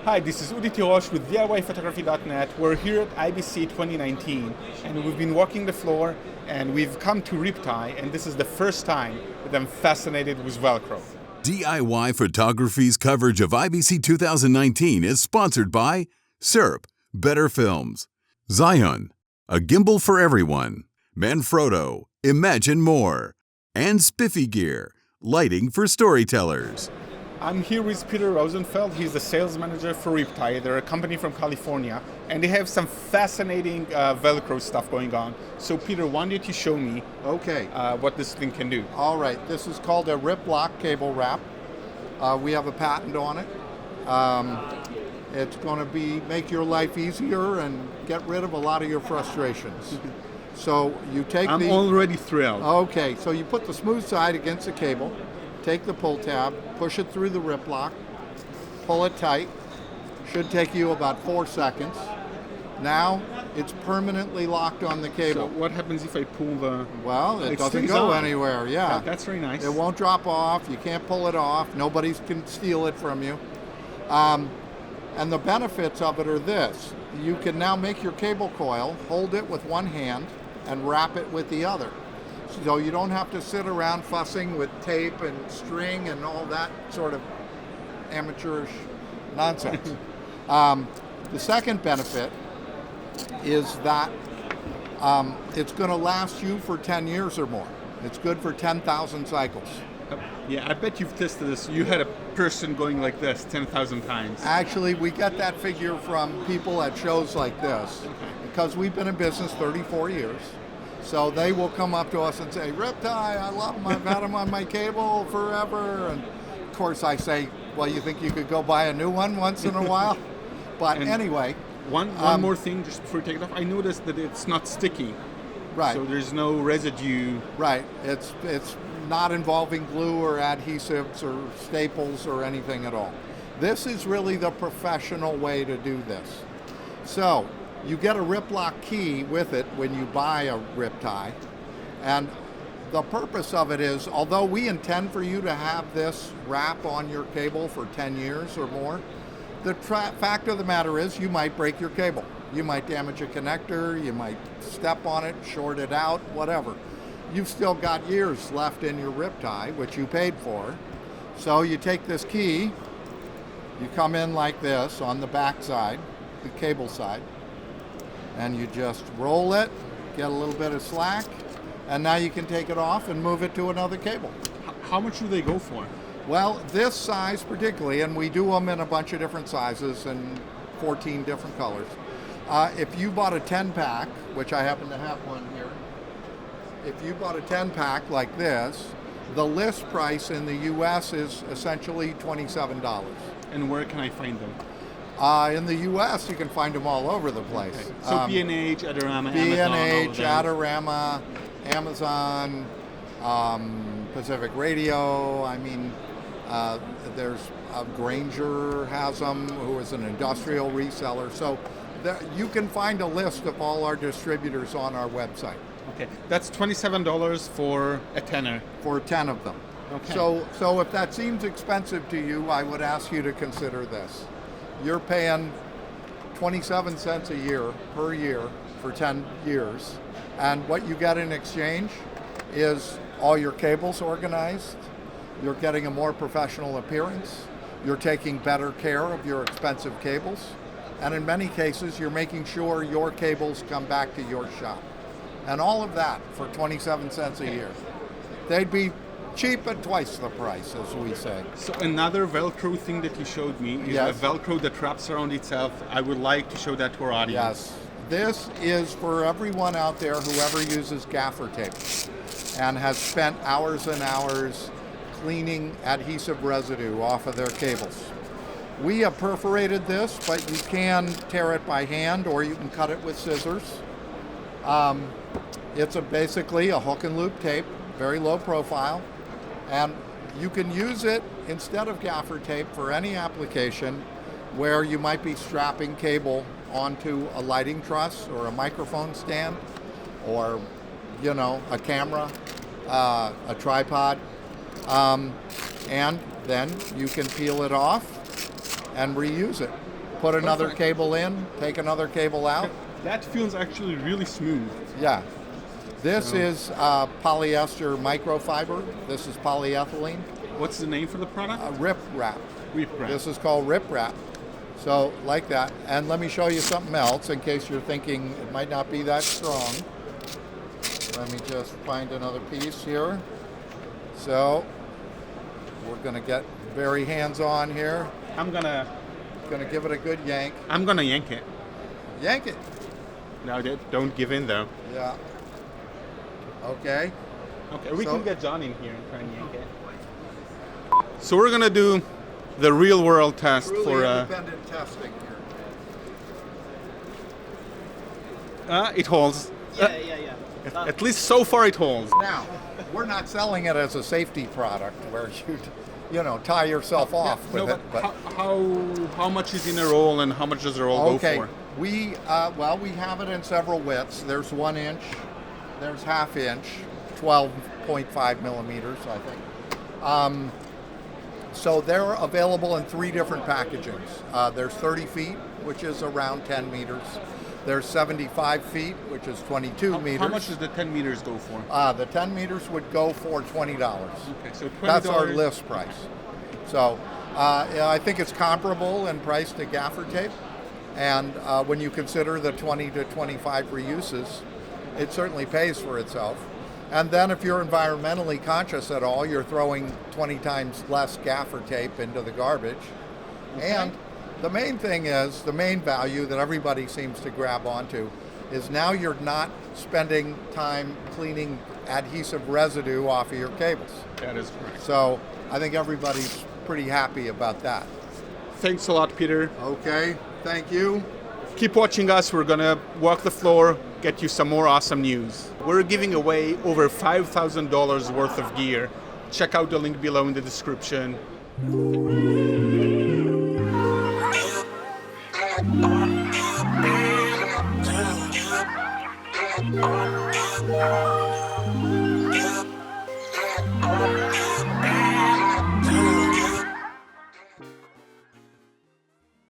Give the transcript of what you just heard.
Hi, this is Udi Tirosh with DIYPhotography.net. We're here at IBC 2019 and we've been walking the floor and we've come to Riptide, and this is the first time that I'm fascinated with Velcro. DIY Photography's coverage of IBC 2019 is sponsored by SERP, Better Films, Zion, a gimbal for everyone, Manfrotto, Imagine More, and Spiffy Gear, lighting for storytellers. I'm here with Peter Rosenfeld. He's the sales manager for Riptide. They're a company from California, and they have some fascinating Velcro stuff going on. So, Peter, why don't you show me what this thing can do? All right, this is called a Rip Lock cable wrap. We have a patent on it. It's going to make your life easier and get rid of a lot of your frustrations. So you take I'm already thrilled. Okay, so you put the smooth side against the cable. Take the pull tab, push it through the rip lock, pull it tight. Should take you about 4 seconds. Now it's permanently locked on the cable. So what happens if I pull the... Well, it doesn't go anywhere, yeah. That's very nice. It won't drop off, you can't pull it off, nobody can steal it from you. And the benefits of it are this. You can now make your cable coil, hold it with one hand, and wrap it with the other. So you don't have to sit around fussing with tape and string and all that sort of amateurish nonsense. The second benefit is that it's going to last you for 10 years or more. It's good for 10,000 cycles. Yeah, I bet you've tested this. You had a person going like this 10,000 times. Actually, we get that figure from people at shows like this because we've been in business 34 years. So they will come up to us and say, Riptide, I love them, I've had them on my cable forever. And of course I say, well, you think you could go buy a new one once in a while? But anyway. One more thing, just before you take it off, I noticed that it's not sticky. Right. So there's no residue. Right. It's not involving glue or adhesives or staples or anything at all. This is really the professional way to do this. So, you get a Rip Lock key with it when you buy a Riptide, and the purpose of it is, although we intend for you to have this wrap on your cable for 10 years or more, the fact of the matter is you might break your cable. You might damage a connector, you might step on it, short it out, whatever. You've still got years left in your Riptide, which you paid for. So you take this key, you come in like this on the back side, the cable side, and you just roll it, get a little bit of slack, and now you can take it off and move it to another cable. How much do they go for? Well, this size particularly, and we do them in a bunch of different sizes and 14 different colors. If you bought a 10-pack, which I happen to have one here, if you bought a 10-pack like this, the list price in the US is essentially $27. And where can I find them? In the U.S., you can find them all over the place. Okay. So B&H, Adorama, B&H, Amazon, Amazon, Pacific Radio. I mean, there's Granger has them, who is an industrial reseller. So you can find a list of all our distributors on our website. Okay, that's $27 for a tenner. For 10 of them. Okay. So if that seems expensive to you, I would ask you to consider this. You're paying 27 cents a year per year for 10 years. And what you get in exchange is all your cables organized. You're getting a more professional appearance. You're taking better care of your expensive cables. And in many cases, you're making sure your cables come back to your shop. And all of that for 27 cents a year. They'd be cheap at twice the price, as we say. So another Velcro thing that you showed me is a Velcro that wraps around itself. I would like to show that to our audience. Yes. This is for everyone out there who ever uses gaffer tape and has spent hours and hours cleaning adhesive residue off of their cables. We have perforated this, but you can tear it by hand or you can cut it with scissors. It's basically a hook and loop tape, very low profile. And you can use it instead of gaffer tape for any application where you might be strapping cable onto a lighting truss or a microphone stand or, a camera, a tripod. And then you can peel it off and reuse it. Put another Perfect. cable in, take another cable out. That feels actually really smooth. Yeah. This is polyester microfiber. This is polyethylene. What's the name for the product? Rip wrap. Rip wrap. This is called rip wrap. So like that. And let me show you something else in case you're thinking it might not be that strong. Let me just find another piece here. So we're gonna get very hands-on here. I'm gonna Give it a good yank. yank it. Yank it. No, don't give in though. Yeah. Okay. Okay, we So- can get John in here and try and yank it. So we're gonna do the real world test Truly for independent testing here. it holds. Yeah. At least so far it holds. Now, we're not selling it as a safety product where you know, tie yourself off with No, it. but how much is in a roll and how much does a roll Okay, go for? we have it in several widths. There's 1 inch, there's ½ inch, 12.5 millimeters, I think. So they're available in 3 different packagings. There's 30 feet, which is around 10 meters. There's 75 feet, which is 22 meters. How much does the 10 meters go for? The 10 meters would go for $20. Okay, so $20. That's our list price. So yeah, I think it's comparable in price to gaffer tape. And when you consider the 20 to 25 reuses, it certainly pays for itself. And then if you're environmentally conscious at all, you're throwing 20 times less gaffer tape into the garbage. Okay. And the main thing is, the main value that everybody seems to grab onto is now you're not spending time cleaning adhesive residue off of your cables. That is correct. So I think everybody's pretty happy about that. Thanks a lot, Peter. Okay, thank you. Keep watching us. We're gonna walk the floor, get you some more awesome news. We're giving away over $5,000 worth of gear. Check out the link below in the description.